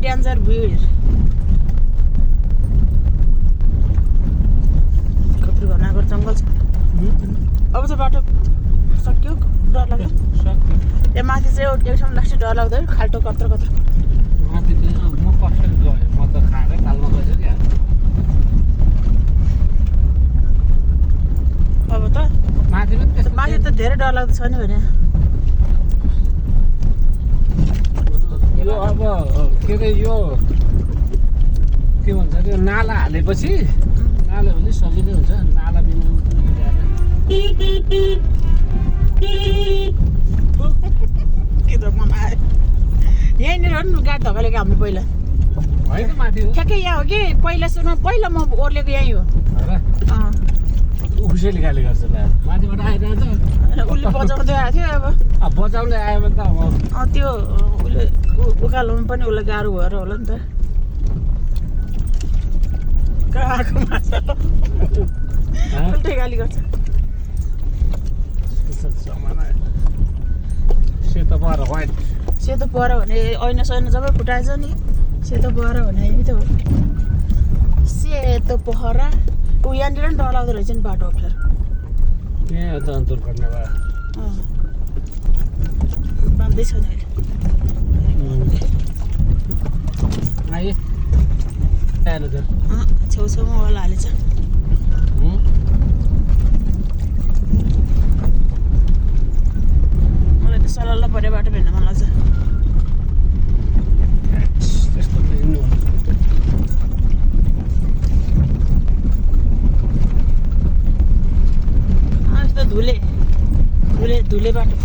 danger भिड कत्रो घनाको जङ्गल छ अब चाहिँ बाटो सक्यो डर लाग्यो त्यहाँ माथि चाहिँ एक ठाउँ लास्ट डर लाग्दैन खाल्टो कत्रो कत्रो माथि म कसरी गएँ म त खाएरै तालमा गइसकेँ अब त माथि पनि त्यस्तो माथि त धेरै डर लाग्दो छ नि भने यो अब के अरे यो के भन्छ त्यो नाला हालेपछि नाला भने सजिलै हुन्छ नाला बिना के त ममा आयो यहीँनिर हो नि गाडी धकालेको हाम्रो पहिला होइन माथि हो ठ्याक्कै यहाँ हो कि पहिला सुरु पहिला म ओर्लेको यहीँ हो उसैले गाली गर्छ ल माथिबाट आइरहेको उसले बजाउँदै आएको थियो अब बचाउनै आयो भने त अब त्यो उसले उकालोमा पनि उसलाई गाह्रो भएर होला नि त कहाँको माछा उल्टै गाली गर्छ सेतो पर व्हाइट सेतो पऱ्यो भने ऐना सैना जब फुटाएछ नि सेतो पऱ्यो भने त हो सेतो पहरा ऊ यहाँनिर नि डर लाग्दो रहेछ नि बाटो अप्ठ्यारो यहाँ त दुर्घटना भयो बाँध्दैछ नि अहिले आएन त छेउछेउमा वाला हालेछ मलाई त सलल्ल पऱ्यो बाटो भेट्न मन लाग्छ त्यस्तो त हिँड्नु यस्तो धुले धुले धुले बाटो